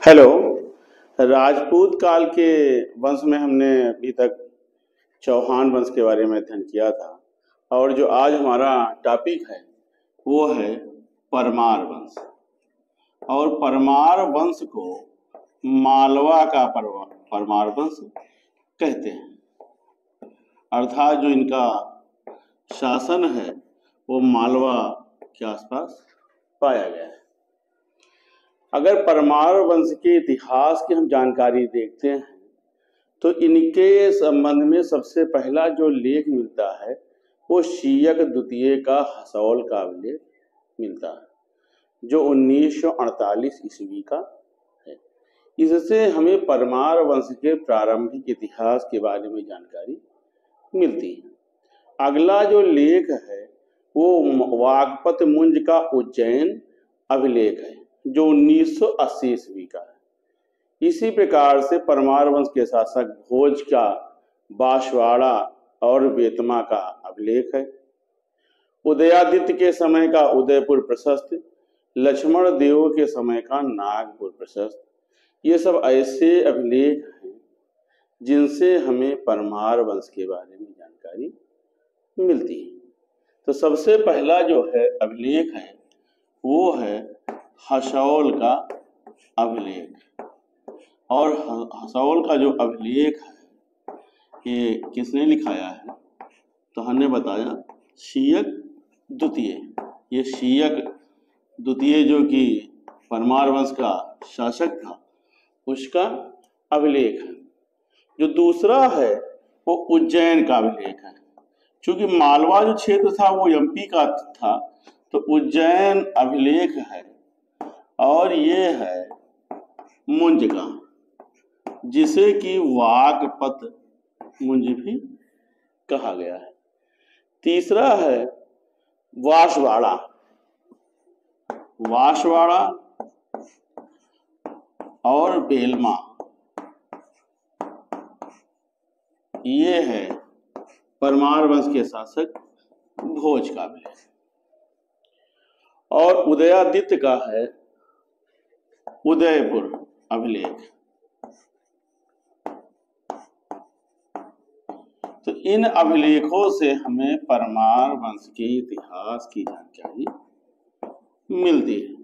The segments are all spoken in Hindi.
हेलो। राजपूत काल के वंश में हमने अभी तक चौहान वंश के बारे में अध्ययन किया था और जो आज हमारा टॉपिक है वो है परमार वंश। और परमार वंश को मालवा का परमार वंश कहते हैं, अर्थात जो इनका शासन है वो मालवा के आसपास पाया गया है। अगर परमार वंश के इतिहास की हम जानकारी देखते हैं तो इनके संबंध में सबसे पहला जो लेख मिलता है वो शीयक द्वितीय का हसौल का अभिलेख मिलता है जो 1948 ईस्वी का है। इससे हमें परमार वंश के प्रारंभिक इतिहास के बारे में जानकारी मिलती है। अगला जो लेख है वो वागपत मुंज का उज्जैन अभिलेख है जो 1980 ईस्वी का है। इसी प्रकार से परमार वंश के शासक भोज का बांसवाड़ा और बेतमा का अभिलेख है। उदयादित्य के समय का उदयपुर प्रशस्त, लक्ष्मण देव के समय का नागपुर प्रशस्त, ये सब ऐसे अभिलेख हैं जिनसे हमें परमार वंश के बारे में जानकारी मिलती है। तो सबसे पहला जो है अभिलेख है वो है हसौल का अभिलेख। और हसौल का जो अभिलेख है ये किसने लिखाया है तो हमने बताया शीयक द्वितीय। ये शीयक द्वितीय जो कि परमार वंश का शासक था उसका अभिलेख है। जो दूसरा है वो उज्जैन का अभिलेख है। चूंकि मालवा जो क्षेत्र था वो एमपी का था तो उज्जैन अभिलेख है और ये है मुंज का, जिसे कि वागपत मुंज भी कहा गया है। तीसरा है बांसवाड़ा। बांसवाड़ा और बेलमा, ये है परमार वंश के शासक भोज का अभिलेख। और उदयादित्य का है उदयपुर अभिलेख। तो इन अभिलेखों से हमें परमार वंश के इतिहास की जानकारी मिलती है।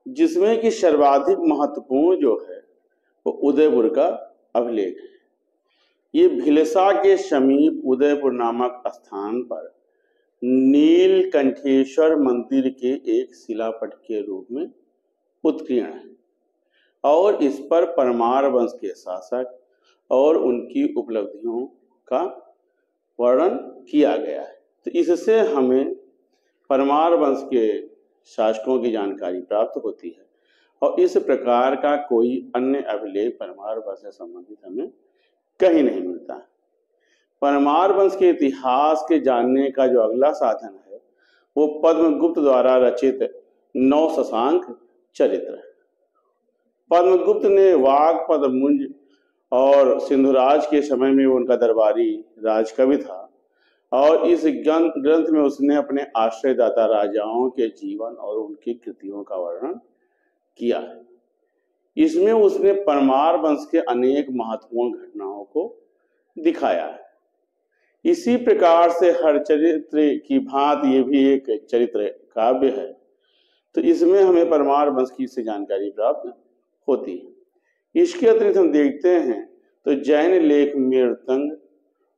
जिसमें कि सर्वाधिक महत्वपूर्ण जो है वो उदयपुर का अभिलेख है। ये भिलसा के समीप उदयपुर नामक स्थान पर नीलकंठेश्वर मंदिर के एक शिलापट के रूप में उत्कीर्ण है और इस पर परमार वंश के शासक और उनकी उपलब्धियों का वर्णन किया गया है। तो इससे हमें परमार वंश के शासकों की जानकारी प्राप्त होती है और इस प्रकार का कोई अन्य अभिलेख परमार वंश से संबंधित हमें कहीं नहीं मिलता। परमार वंश के इतिहास के जानने का जो अगला साधन है वो पद्मगुप्त द्वारा रचित नौ शशांक चरित्र है। पद्मगुप्त ने वागपत मुंज और सिंधुराज के समय में उनका दरबारी राजकवि था और इस ग्रंथ में उसने अपने आश्रयदाता राजाओं के जीवन और उनकी कृतियों का वर्णन किया है। इसमें उसने परमार वंश के अनेक महत्वपूर्ण घटनाओं को दिखाया है। इसी प्रकार से हर चरित्र की भांति ये भी एक चरित्र काव्य है। तो इसमें हमें परमार वंश की से जानकारी प्राप्त होती है। इसके अतिरिक्त हम देखते हैं तो जैन लेख मृदंग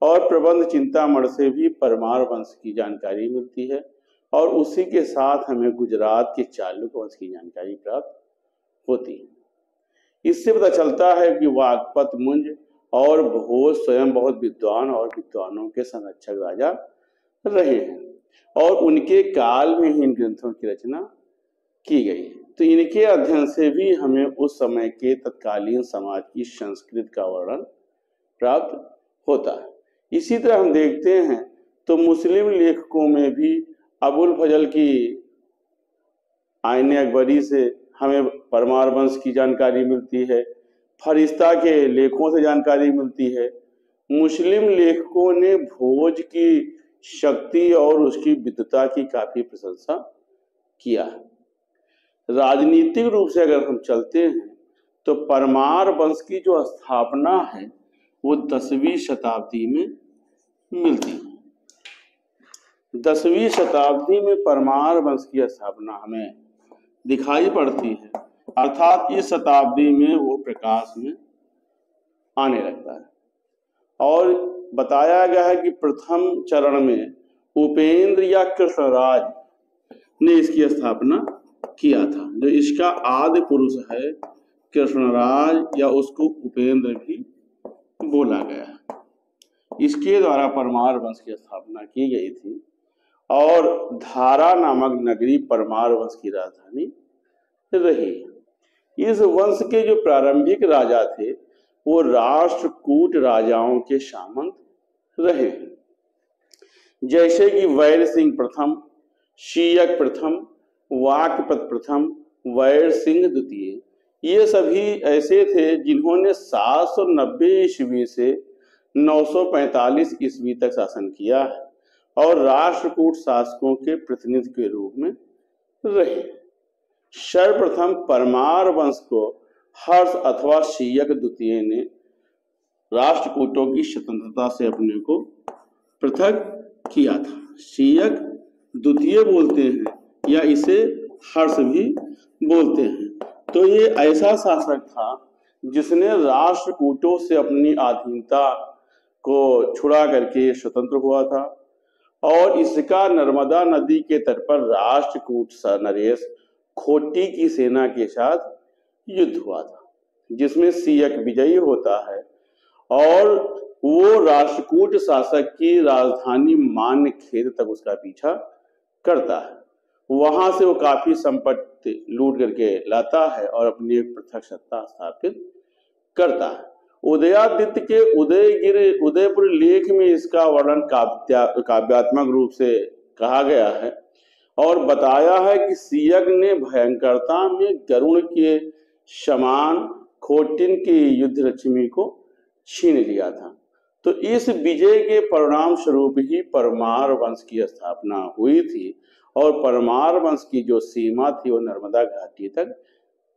और प्रबंध चिंतामण से भी परमार वंश की जानकारी मिलती है और उसी के साथ हमें गुजरात के चालुक्य वंश की जानकारी प्राप्त होती है। इससे पता चलता है कि वागपत मुंज और भोज स्वयं बहुत विद्वान और विद्वानों के संरक्षक राजा रहे हैं और उनके काल में ही इन ग्रंथों की रचना की गई है। तो इनके अध्ययन से भी हमें उस समय के तत्कालीन समाज की संस्कृति का वर्णन प्राप्त होता है। इसी तरह हम देखते हैं तो मुस्लिम लेखकों में भी अबुल फजल की आईने अकबरी से हमें परमार वंश की जानकारी मिलती है। फरिश्ता के लेखों से जानकारी मिलती है। मुस्लिम लेखकों ने भोज की शक्ति और उसकी विद्वता की काफी प्रशंसा किया है। राजनीतिक रूप से अगर हम चलते हैं तो परमार वंश की जो स्थापना है वो 10वीं शताब्दी में मिलती है। 10वीं शताब्दी में परमार वंश की स्थापना हमें दिखाई पड़ती है, अर्थात इस शताब्दी में वो प्रकाश में आने लगता है। और बताया गया है कि प्रथम चरण में उपेंद्र या कृष्णराज ने इसकी स्थापना किया था। जो इसका आदि पुरुष है कृष्णराज या उसको उपेंद्र भी बोला गया है, इसके द्वारा परमार वंश की स्थापना की गई थी। और धारा नामक नगरी परमार वंश की राजधानी रही। इस वंश के जो प्रारंभिक राजा थे वो राष्ट्रकूट राजाओं के सामंत रहे, जैसे कि वैर सिंह प्रथम, शीयक प्रथम, वाकपत प्रथम, वैर सिंह द्वितीय। ये सभी ऐसे थे जिन्होंने 790 ईस्वी से 945 ईस्वी तक शासन किया है और राष्ट्रकूट शासकों के प्रतिनिधि के रूप में रहे। सर्वप्रथम परमार वंश को हर्ष अथवा शीयक द्वितीय ने राष्ट्रकूटों की स्वतंत्रता से अपने को पृथक किया था। शीयक द्वितीय बोलते हैं या इसे हर्ष भी बोलते हैं। तो ये ऐसा शासक था जिसने राष्ट्रकूटों से अपनी अधीनता को छुड़ा करके स्वतंत्र हुआ था और इसका नर्मदा नदी के तट पर राष्ट्रकूट नरेश खोटी की सेना के साथ युद्ध हुआ था, जिसमें शीयक विजयी होता है और वो राष्ट्रकूट शासक की राजधानी मान्यखेद तक उसका पीछा करता है। वहां से वो काफी संपत्ति लूट करके लाता है और अपनी एक पृथक सत्ता स्थापित करता है। उदयादित्य के उदयपुर लेख में इसका वर्णन काव्यात्मक रूप से कहा गया है और बताया है कि शीयक ने भयंकरता में गरुड़ के समान खोटिन की युद्ध लक्ष्मी को छीन लिया था। तो इस विजय के परिणाम स्वरूप ही परमार वंश की स्थापना हुई थी और परमार वंश की जो सीमा थी वो नर्मदा घाटी तक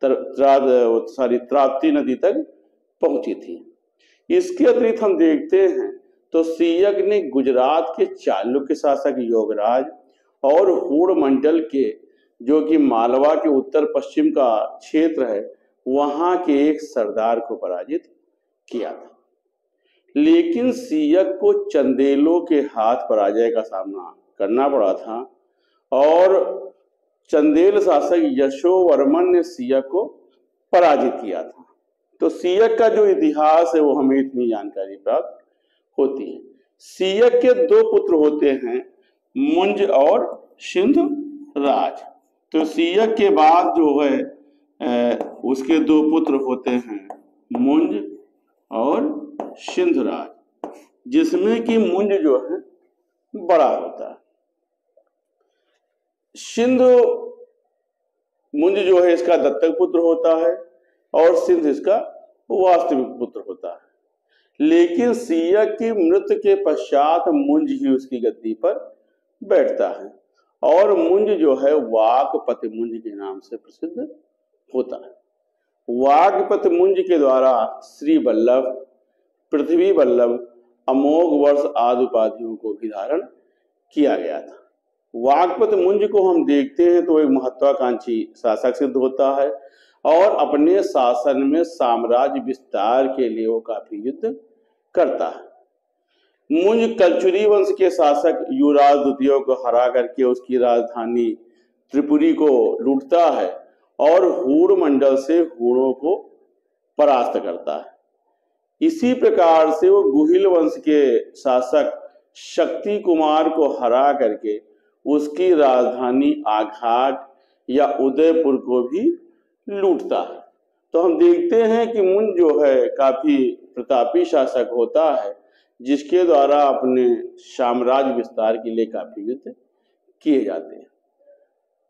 त्राप्ती नदी तक पहुंची थी। इसके अतिरिक्त हम देखते हैं तो शीयक ने गुजरात के चालुक्य शासक योगराज और हूण मंडल के जो कि मालवा के उत्तर पश्चिम का क्षेत्र है वहां के एक सरदार को पराजित किया था। लेकिन शीयक को चंदेलों के हाथ पराजय का सामना करना पड़ा था और चंदेल शासक यशोवर्मन ने शीयक को पराजित किया था। तो शीयक का जो इतिहास है वो हमें इतनी जानकारी प्राप्त होती है। शीयक के दो पुत्र होते हैं, मुंज और सिंध राज। तो शीयक के बाद जो है उसके दो पुत्र होते हैं, मुंज और सिंध राज, जिसमें कि मुंज जो है बड़ा होता है। सिंध मुंज जो है इसका दत्तक पुत्र होता है और सिंध इसका वास्तविक पुत्र होता है। लेकिन शीयक की मृत्यु के पश्चात मुंज ही उसकी गद्दी पर बैठता है और मुंज जो है वाकपति मुंज के नाम से प्रसिद्ध होता है। वाकपति मुंज के द्वारा श्री वल्लभ, पृथ्वी वल्लभ, अमोघ वर्ष आदि उपाधियों को भी धारण किया गया था। वाकपति मुंज को हम देखते हैं तो एक महत्वाकांक्षी शासक सिद्ध होता है और अपने शासन में साम्राज्य विस्तार के लिए वो काफी युद्ध करता है। मुंज कलचुरी वंश के शासक युवराज द्वितीय को हरा करके उसकी राजधानी त्रिपुरी को लूटता है और हूण मंडल से हूणों को परास्त करता है। इसी प्रकार से वो गुहिल वंश के शासक शक्ति कुमार को हरा करके उसकी राजधानी आघाट या उदयपुर को भी लूटता है। तो हम देखते हैं कि मुंज जो है काफी प्रतापी शासक होता है जिसके द्वारा अपने साम्राज्य विस्तार के लिए काफी युद्ध किए जाते हैं।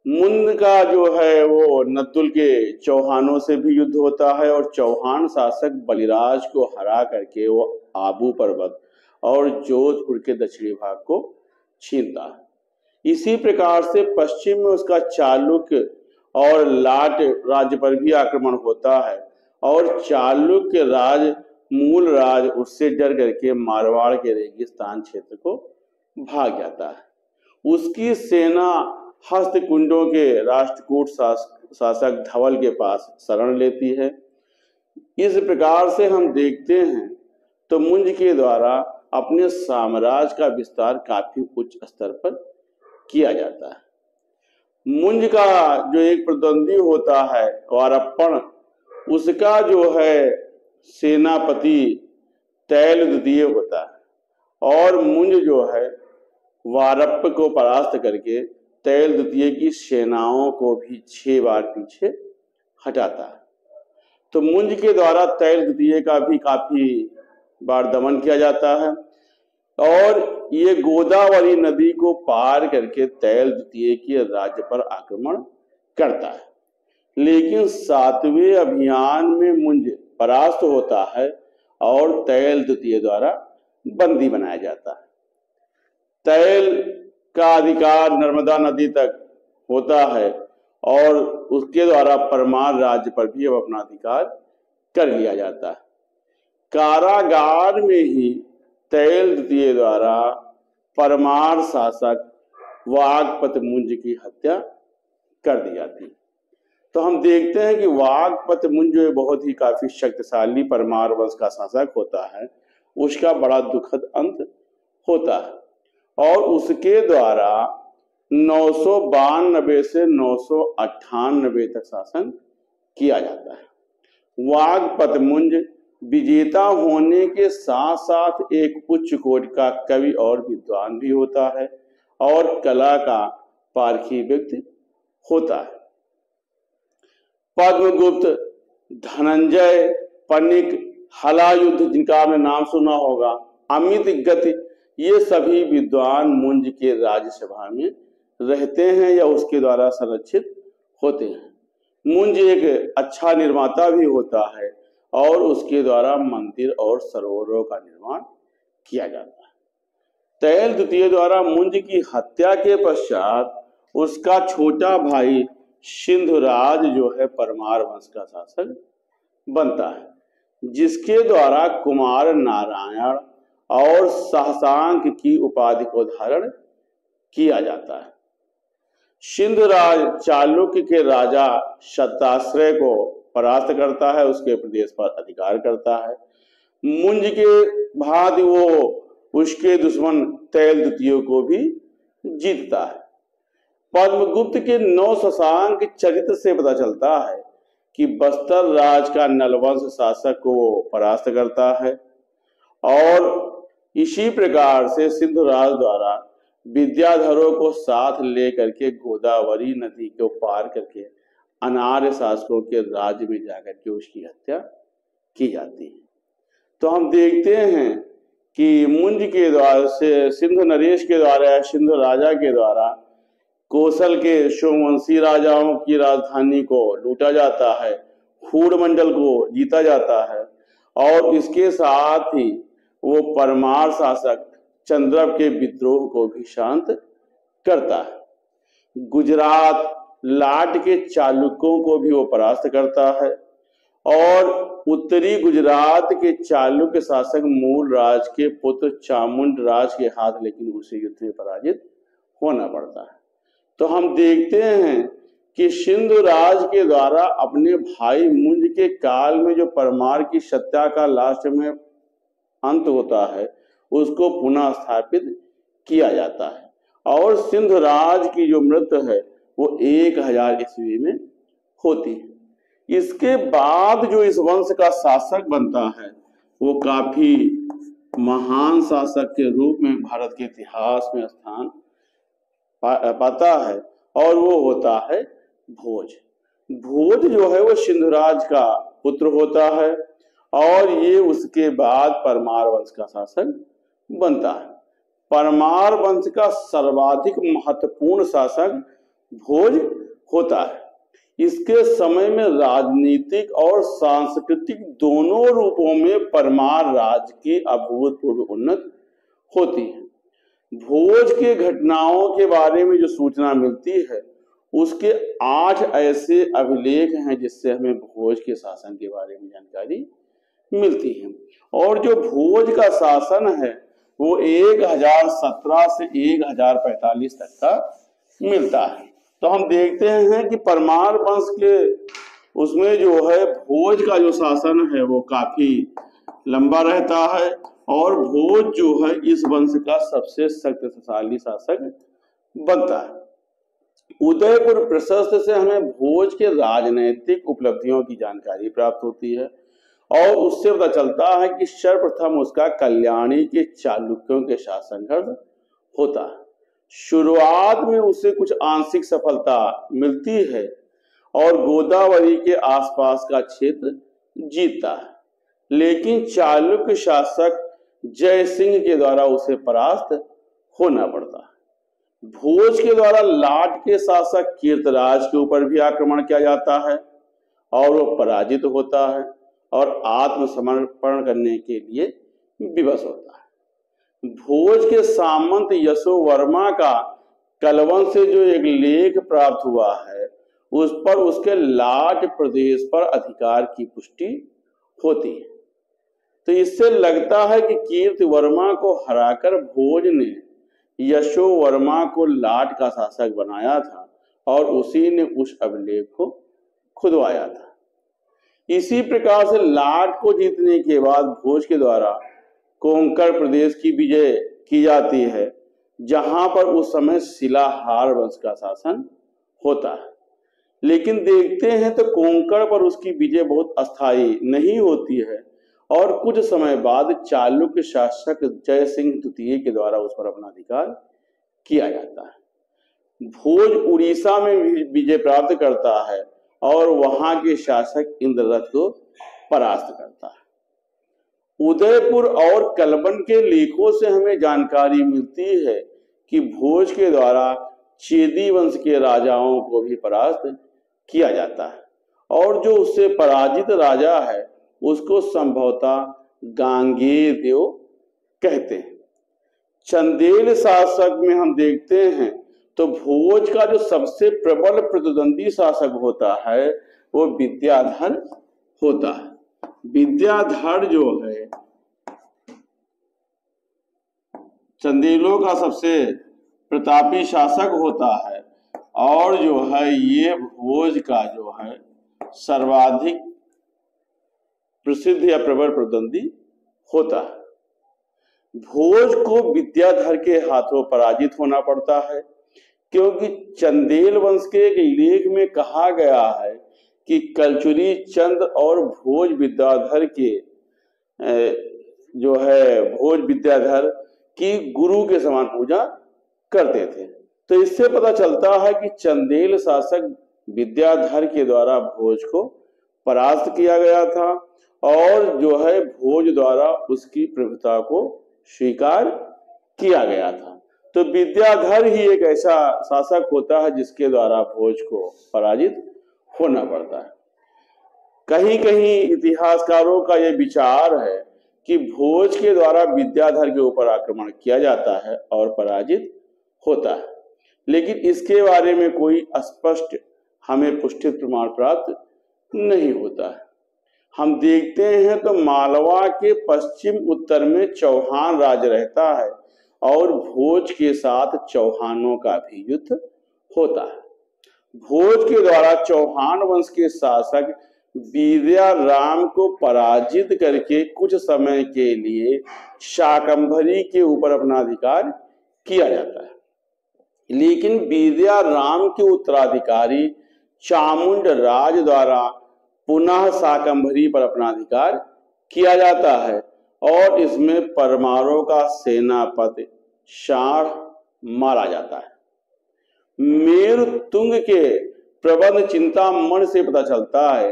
मुंज का जो है वो नत्तुल के चौहानों से भी युद्ध होता है और चौहान शासक बलिराज को हरा करके वो आबू पर्वत और जोधपुर के दक्षिणी भाग को छीनता है। इसी प्रकार से पश्चिम में उसका चालुक्य और लाट राज्य पर भी आक्रमण होता है और चालुक्य राज मूल राज उससे डर करके मारवाड़ के रेगिस्तान क्षेत्र को भाग जाता है। उसकी सेना हस्तकुंडों के राष्ट्रकूट शासक धवल के पास शरण लेती है। इस प्रकार से हम देखते हैं तो मुंज के द्वारा अपने साम्राज्य का विस्तार काफी उच्च स्तर पर किया जाता है। मुंज का जो एक प्रतिद्वंदी होता है वारप्पन, उसका जो है सेनापति तैल द्वितीय होता है और मुंज जो है वारप्प को परास्त करके तैल द्वितीय की सेनाओं को भी 6 बार पीछे हटाता है। तो मुंज के द्वारा तैल द्वितीय का भी काफी बार दमन किया जाता है और ये गोदावरी नदी को पार करके तैल द्वितीय के राज्य पर आक्रमण करता है। लेकिन 7वें अभियान में मुंज परास्त होता है और तैल द्वितीय द्वारा बंदी बनाया जाता है। तैल का अधिकार नर्मदा नदी तक होता है और उसके द्वारा परमार राज्य पर भी अब अपना अधिकार कर लिया जाता है। कारागार में ही तैल द्वितीय द्वारा परमार शासक वागपत मुंज की हत्या कर दी जाती। तो हम देखते हैं कि वागपत मुंज जो बहुत ही काफी शक्तिशाली परमार वंश का शासक होता है, उसका बड़ा दुखद अंत होता है और उसके द्वारा 992 से 998 तक शासन किया जाता है। वागपत मुंज विजेता होने के साथ साथ एक उच्च कोटि का कवि और विद्वान भी होता है और कला का पारखी व्यक्ति होता है। पद्मगुप्त, धनंजय, पनिक, हलायुद्ध जिनका आपने नाम सुना होगा, अमित गति, ये सभी विद्वान मुंज के राज्यसभा में रहते हैं या उसके द्वारा संरक्षित होते हैं। मुंज एक अच्छा निर्माता भी होता है और उसके द्वारा मंदिर और सरोवरों का निर्माण किया जाता है। तैल द्वितीय द्वारा मुंज की हत्या के पश्चात उसका छोटा भाई सिंधुराज जो है परमार वंश का शासक बनता है, जिसके द्वारा कुमार नारायण और सहसांक की उपाधि को धारण किया जाता है। सिंधुराज चालुक्य के राजा शताश्रय को परास्त करता है, उसके प्रदेश पर अधिकार करता है। मुंज के बाद वो उसके दुश्मन तैल द्वितीय को भी जीतता है। पद्मगुप्त के 9 शशांक चरित्र से पता चलता है कि बस्तर राज का नलवंश शासक को परास्त करता है और इसी प्रकार से सिंधुराज द्वारा विद्याधरों को साथ लेकर के गोदावरी नदी को पार करके अनार्य शासकों के राज्य में जाकर के उसकी हत्या की जाती है। तो हम देखते हैं कि मुंज के द्वारा से सिंधु नरेश के द्वारा सिंधु राजा के द्वारा कौशल के सोमवंशी राजाओं की राजधानी को लूटा जाता है, हूड़ मंडल को जीता जाता है और इसके साथ ही वो परमार शासक चंद्रव के विद्रोह को भी शांत करता है। गुजरात लाट के चालुक्यों को भी वो परास्त करता है और उत्तरी गुजरात के चालुक्य शासक मूल राज के पुत्र चामुंड राज के हाथ लेकिन उसे युद्ध में पराजित होना पड़ता है। तो हम देखते हैं कि सिंधु राज के द्वारा अपने भाई मुंज के काल में जो परमार की सत्ता का लास्ट में अंत होता है उसको पुनः स्थापित किया जाता है और सिंधु राज की जो मृत्यु है वो 1000 ईस्वी में होती है। इसके बाद जो इस वंश का शासक बनता है वो काफी महान शासक के रूप में भारत के इतिहास में स्थान पाता है और वो होता है भोज। भोज जो है वो सिंधुराज का पुत्र होता है और ये उसके बाद परमार वंश का शासक बनता है। परमार वंश का सर्वाधिक महत्वपूर्ण शासक भोज होता है। इसके समय में राजनीतिक और सांस्कृतिक दोनों रूपों में परमार राज की अभूतपूर्व उन्नति होती है। भोज के घटनाओं के बारे में जो सूचना मिलती है उसके 8 ऐसे अभिलेख हैं जिससे हमें भोज के शासन के बारे में जानकारी मिलती है। और जो भोज का शासन है वो 1017 से 1045 तक का मिलता है। तो हम देखते हैं कि परमार वंश के उसमें जो है भोज का जो शासन है वो काफी लंबा रहता है और भोज जो है इस वंश का सबसे शक्तिशाली शासक बनता है। उदयपुर प्रशस्त से हमें भोज के राजनैतिक उपलब्धियों की जानकारी प्राप्त होती है और उससे पता चलता है कि सर्वप्रथम उसका कल्याणी के चालुक्यों के शासनकाल होता है। शुरुआत में उसे कुछ आंशिक सफलता मिलती है और गोदावरी के आसपास का क्षेत्र जीतता है, लेकिन चालुक्य शासक जय सिंह के द्वारा उसे परास्त होना पड़ता है। भोज के द्वारा लाट के शासक कीर्तराज के ऊपर भी आक्रमण किया जाता है और वो पराजित होता है और आत्मसमर्पण करने के लिए विवश होता है। भोज के सामंत यशो वर्मा का कलवन से जो एक लेख प्राप्त हुआ है उस पर उसके लाट प्रदेश पर अधिकार की पुष्टि होती है। तो इससे लगता है कि कीर्ति वर्मा को हराकर भोज ने यशो वर्मा को लाट का शासक बनाया था और उसी ने उस अभिलेख को खुदवाया था। इसी प्रकार से लाट को जीतने के बाद भोज के द्वारा कोंकण प्रदेश की विजय की जाती है, जहां पर उस समय शिलाहार वंश का शासन होता है। लेकिन देखते हैं तो कोंकण पर उसकी विजय बहुत अस्थायी नहीं होती है और कुछ समय बाद चालुक्य शासक जय सिंह द्वितीय के द्वारा उस पर अपना अधिकार किया जाता है। भोज उड़ीसा में विजय प्राप्त करता है और वहां के शासक इंद्ररथ को परास्त करता है। उदयपुर और कलबन के लेखों से हमें जानकारी मिलती है कि भोज के द्वारा चेदी वंश के राजाओं को भी परास्त किया जाता है और जो उससे पराजित राजा है उसको संभवतः गांगेय देव कहते हैं। चंदेल शासक में हम देखते हैं तो भोज का जो सबसे प्रबल प्रतिद्वंदी शासक होता है वो विद्याधर होता है। विद्याधर जो है चंदेलों का सबसे प्रतापी शासक होता है और जो है ये भोज का जो है सर्वाधिक प्रसिद्ध या प्रबल प्रतिद्वंदी होता है। भोज को विद्याधर के हाथों पराजित होना पड़ता है क्योंकि चंदेल वंश के एक लेख में कहा गया है कि कलचुरी चंद और भोज विद्याधर के जो है भोज विद्याधर की गुरु के समान पूजा करते थे। तो इससे पता चलता है कि चंदेल शासक विद्याधर के द्वारा भोज को परास्त किया गया था और जो है भोज द्वारा उसकी प्रभुता को स्वीकार किया गया था। तो विद्याधर ही एक ऐसा शासक होता है जिसके द्वारा भोज को पराजित होना पड़ता है। कहीं कहीं इतिहासकारों का यह विचार है कि भोज के द्वारा विद्याधर के ऊपर आक्रमण किया जाता है और पराजित होता है, लेकिन इसके बारे में कोई स्पष्ट हमें पुष्टित प्रमाण प्राप्त नहीं होता है। हम देखते हैं तो मालवा के पश्चिम उत्तर में चौहान राज रहता है और भोज के साथ चौहानों का भी युद्ध होता है। भोज के द्वारा चौहान वंश के शासक वीर्या राम को पराजित करके कुछ समय के लिए शाकंभरी के ऊपर अपना अधिकार किया जाता है, लेकिन वीर्या राम के उत्तराधिकारी चामुंड राज द्वारा पुनः शाकंभरी पर अपना अधिकार किया जाता है और इसमें परमारों का सेनापति शाढ़ मारा जाता है। मेरु तुंग के प्रबंध चिंतामण से पता चलता है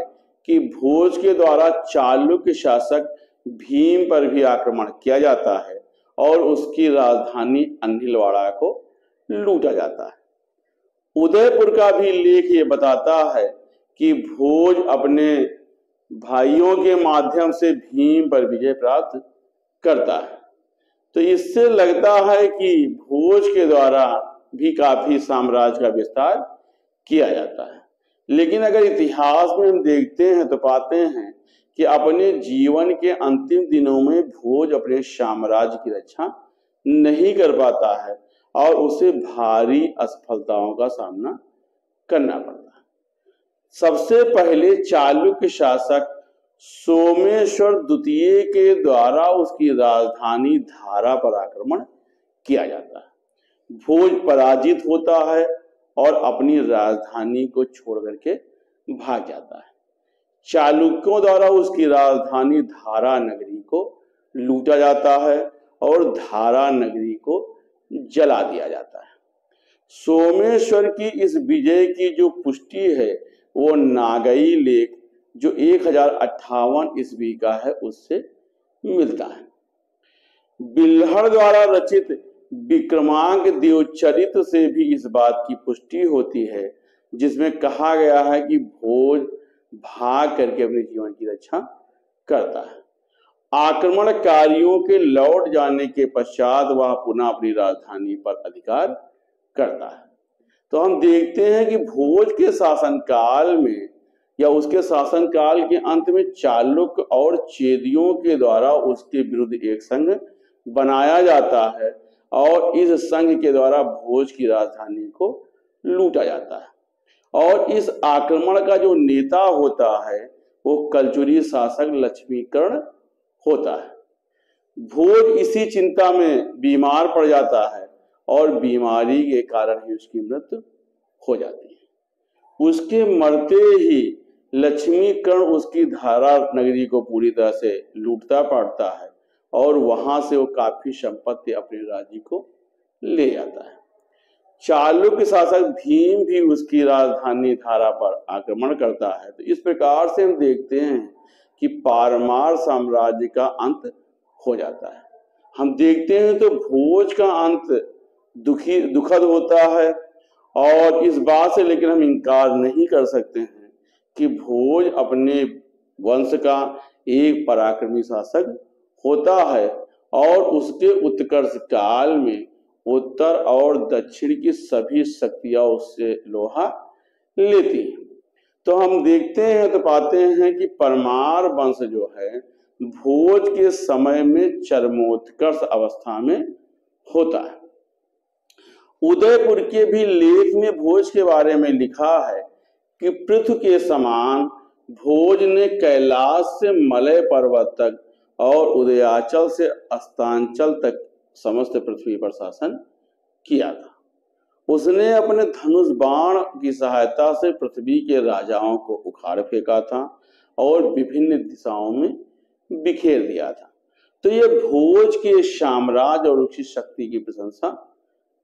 कि भोज के द्वारा चालुक्य शासक भीम पर भी आक्रमण किया जाता है और उसकी राजधानी अन्हिलवाड़ा को लूटा जाता है। उदयपुर का भी लेख ये बताता है कि भोज अपने भाइयों के माध्यम से भीम पर विजय प्राप्त करता है। तो इससे लगता है कि भोज के द्वारा भी काफी साम्राज्य का विस्तार किया जाता है। लेकिन अगर इतिहास में हम देखते हैं तो पाते हैं कि अपने जीवन के अंतिम दिनों में भोज अपने साम्राज्य की रक्षा नहीं कर पाता है और उसे भारी असफलताओं का सामना करना पड़ता है। सबसे पहले चालुक्य शासक सोमेश्वर द्वितीय के द्वारा उसकी राजधानी धारा पर आक्रमण किया जाता है। भोज पराजित होता है और अपनी राजधानी को छोड़ करके भाग जाता है। चालुक्यों द्वारा उसकी राजधानी धारा नगरी को लूटा जाता है और धारा नगरी को जला दिया जाता है। सोमेश्वर की इस विजय की जो पुष्टि है वो नागई लेख जो 1058 ईस्वी का है उससे मिलता है। बिल्हड़ द्वारा रचित विक्रमांक देवचरित से भी इस बात की पुष्टि होती है, जिसमें कहा गया है कि भोज भाग करके अपने जीवन की रक्षा करता है। आक्रमणकारियों के लौट जाने के पश्चात वह पुनः अपनी राजधानी पर अधिकार करता है। तो हम देखते हैं कि भोज के शासनकाल में या उसके शासनकाल के अंत में चालुक्य और चेदियों के द्वारा उसके विरुद्ध एक संघ बनाया जाता है और इस संघ के द्वारा भोज की राजधानी को लूटा जाता है। और इस आक्रमण का जो नेता होता है वो कलचुरी शासक लक्ष्मीकर्ण होता है। भोज इसी चिंता में बीमार पड़ जाता है और बीमारी के कारण ही उसकी मृत्यु हो जाती है। उसके मरते ही लक्ष्मीकर्ण उसकी धारा नगरी को पूरी तरह से लूटता पाटता है और वहां से वो काफी संपत्ति अपने राज्य को ले जाता है। चालुक्य शासक भीम भी उसकी राजधानी धारा पर आक्रमण करता है। तो इस प्रकार से हम देखते हैं कि पारमार साम्राज्य का अंत हो जाता है। हम देखते हैं तो भोज का अंत दुखद होता है और इस बात से लेकिन हम इनकार नहीं कर सकते हैं कि भोज अपने वंश का एक पराक्रमी शासक होता है और उसके उत्कर्ष काल में उत्तर और दक्षिण की सभी शक्तियां उससे लोहा लेती हैं। तो हम देखते हैं तो पाते हैं कि परमार वंश जो है भोज के समय में चरमोत्कर्ष अवस्था में होता है। उदयपुर के भी लेख में भोज के बारे में लिखा है कि पृथ्वी के समान भोज ने कैलाश से मलय पर्वत तक और उदयाचल से अस्तांचल तक समस्त पृथ्वी पर शासन किया था। उसने अपने धनुष बाण की सहायता से पृथ्वी के राजाओं को उखाड़ फेंका था और विभिन्न दिशाओं में बिखेर दिया था। तो यह भोज के साम्राज्य और उसकी शक्ति की प्रशंसा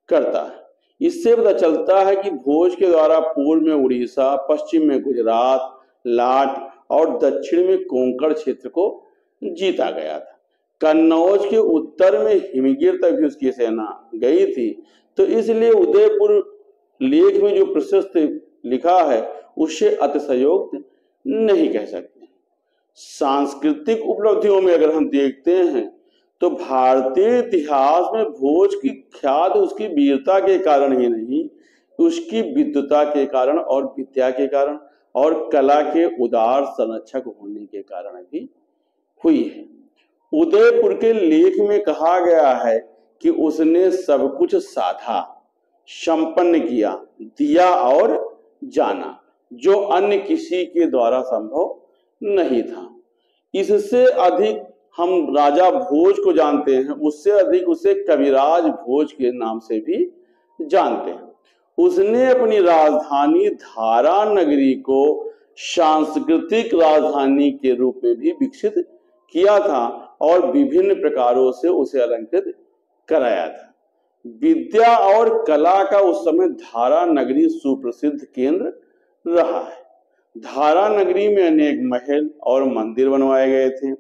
करता है। इससे पता चलता है कि भोज के द्वारा पूर्व में उड़ीसा, पश्चिम में गुजरात, लाट और दक्षिण में कोंकण क्षेत्र को जीता गया था। कन्नौज के उत्तर में हिमगिर तक भी उसकी सेना गई थी। तो इसलिए उदयपुर लेख में जो प्रशस्त लिखा है उससे अतिशयोक्ति नहीं कह सकते। सांस्कृतिक उपलब्धियों में अगर हम देखते हैं तो भारतीय इतिहास में भोज की ख्याति उसकी वीरता के कारण ही नहीं, उसकी विद्वता के कारण और विद्या के कारण और कला के उदार संरक्षक होने के कारण भी हुई है। उदयपुर के लेख में कहा गया है कि उसने सब कुछ साधा, संपन्न किया, दिया और जाना, जो अन्य किसी के द्वारा संभव नहीं था। इससे अधिक हम राजा भोज को जानते हैं, उससे अधिक उसे कविराज भोज के नाम से भी जानते हैं। उसने अपनी राजधानी धारा नगरी को सांस्कृतिक राजधानी के रूप में भी विकसित किया था और विभिन्न प्रकारों से उसे अलंकृत कराया था। विद्या और कला का उस समय धारा नगरी सुप्रसिद्ध केंद्र रहा है। धारा नगरी में अनेक महल और मंदिर बनवाए गए थे,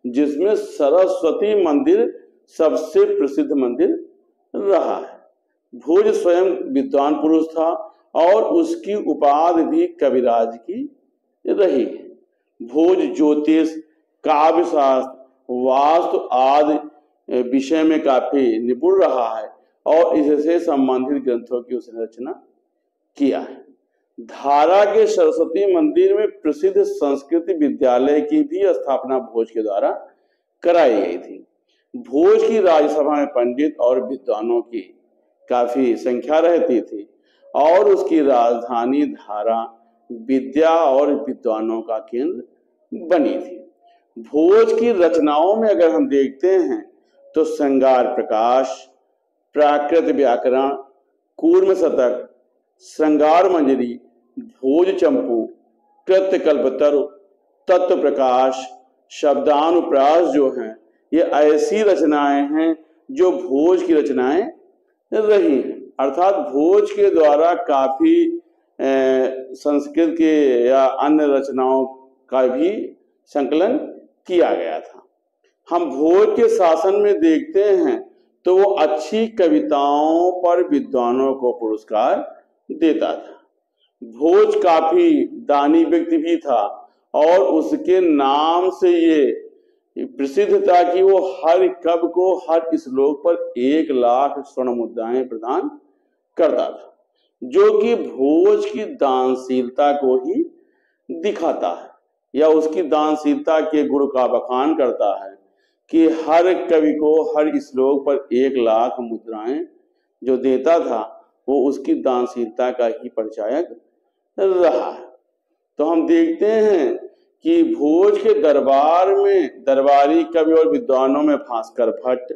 जिसमें सरस्वती मंदिर सबसे प्रसिद्ध मंदिर रहा है। भोज स्वयं विद्वान पुरुष था और उसकी उपाधि भी कविराज की रही है। भोज ज्योतिष, काव्य शास्त्र, वास्तु आदि विषय में काफी निपुण रहा है और इससे संबंधित ग्रंथों की उसने रचना किया है। धारा के सरस्वती मंदिर में प्रसिद्ध संस्कृत विद्यालय की भी स्थापना भोज के द्वारा कराई गई थी। भोज की राज्यसभा में पंडित और विद्वानों की काफी संख्या रहती थी और उसकी राजधानी धारा विद्या और विद्वानों का केंद्र बनी थी। भोज की रचनाओं में अगर हम देखते हैं तो श्रृंगार प्रकाश, प्राकृत व्याकरण, कूर्म शतक, श्रृंगार मंजरी, भोज चंपू, कृत्य कल्पतरु, तत्व प्रकाश, शब्दानुप्रास जो हैं ये ऐसी रचनाएं हैं जो भोज की रचनाएं रही हैं। अर्थात भोज के द्वारा काफी संस्कृत के या अन्य रचनाओं का भी संकलन किया गया था। हम भोज के शासन में देखते हैं तो वो अच्छी कविताओं पर विद्वानों को पुरस्कार देता था। भोज काफी दानी व्यक्ति भी था और उसके नाम से ये प्रसिद्ध था कि वो हर कवि को हर श्लोक पर 1 लाख स्वर्ण मुद्राएं प्रदान करता था, जो कि भोज की दानशीलता को ही दिखाता है या उसकी दानशीलता के गुण का बखान करता है कि हर कवि को हर श्लोक पर 1 लाख मुद्राएं जो देता था वो उसकी दानशीलता का ही परिचायक रहा है। तो हम देखते हैं कि भोज के दरबार में दरबारी कवि और विद्वानों में भास्कर भट्ट,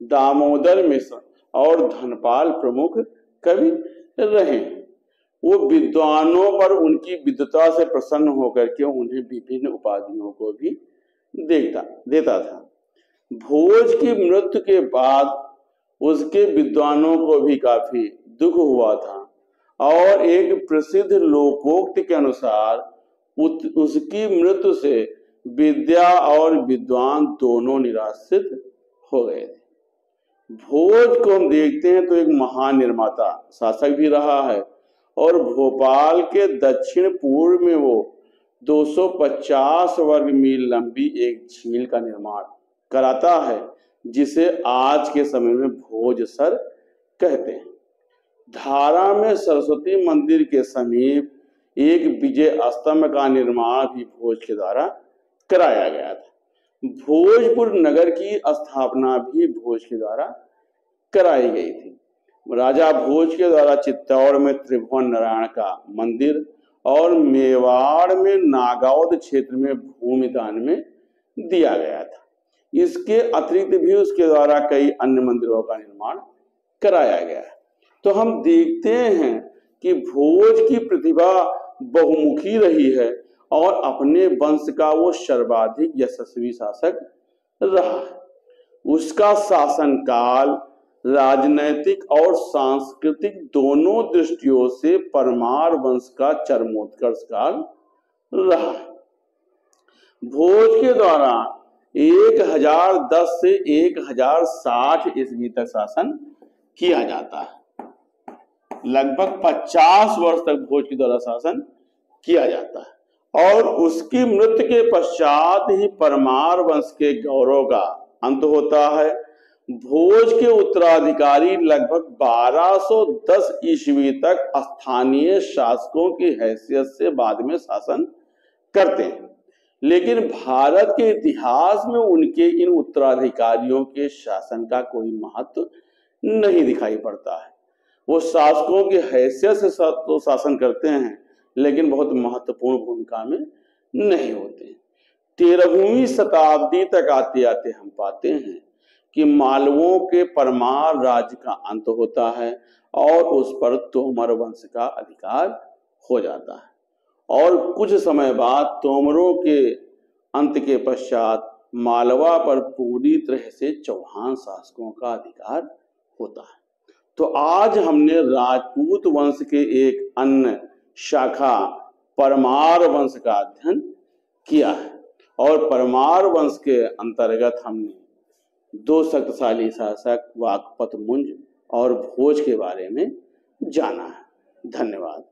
दामोदर मिश्र और धनपाल प्रमुख कवि रहे। वो विद्वानों पर उनकी विद्वता से प्रसन्न होकर के उन्हें विभिन्न उपाधियों को भी देता था। भोज की मृत्यु के बाद उसके विद्वानों को भी काफी दुख हुआ था और एक प्रसिद्ध लोकोक्ति के अनुसार उसकी मृत्यु से विद्या और विद्वान दोनों निराश्रित हो गए थे। भोज को हम देखते हैं तो एक महान निर्माता शासक भी रहा है और भोपाल के दक्षिण पूर्व में वो 250 वर्ग मील लंबी एक झील का निर्माण कराता है जिसे आज के समय में भोजसर कहते हैं। धारा में सरस्वती मंदिर के समीप एक विजय स्तंभ का निर्माण भी भोज के द्वारा कराया गया था। भोजपुर नगर की स्थापना भी भोज के द्वारा कराई गई थी। राजा भोज के द्वारा चित्तौड़ में त्रिभुवन नारायण का मंदिर और मेवाड़ में नागौद क्षेत्र में भूमि दान में दिया गया था। इसके अतिरिक्त भी उसके द्वारा कई अन्य मंदिरों का निर्माण कराया गया है। तो हम देखते हैं कि भोज की प्रतिभा बहुमुखी रही है और अपने वंश का वो सर्वाधिक यशस्वी शासक रहा है। उसका शासनकाल राजनैतिक और सांस्कृतिक दोनों दृष्टियों से परमार वंश का चरमोत्कर्ष काल रहा है। भोज के द्वारा 1010 से 1060 ईस्वी तक शासन किया जाता है। लगभग 50 वर्ष तक भोज के द्वारा शासन किया जाता है और उसकी मृत्यु के पश्चात ही परमार वंश के गौरव का अंत होता है। भोज के उत्तराधिकारी लगभग 1210 ईस्वी तक स्थानीय शासकों की हैसियत से बाद में शासन करते हैं, लेकिन भारत के इतिहास में उनके इन उत्तराधिकारियों के शासन का कोई महत्व नहीं दिखाई पड़ता है। वो शासकों की हैसियत से तो शासन करते हैं लेकिन बहुत महत्वपूर्ण भूमिका में नहीं होते। 13वीं शताब्दी तक आते आते हम पाते हैं कि मालवों के परमार राज्य का अंत होता है और उस पर तोमर वंश का अधिकार हो जाता है और कुछ समय बाद तोमरों के अंत के पश्चात मालवा पर पूरी तरह से चौहान शासकों का अधिकार होता है। तो आज हमने राजपूत वंश के एक अन्य शाखा परमार वंश का अध्ययन किया है और परमार वंश के अंतर्गत हमने 2 शक्तिशाली शासक वाकपत मुंज और भोज के बारे में जाना है। धन्यवाद।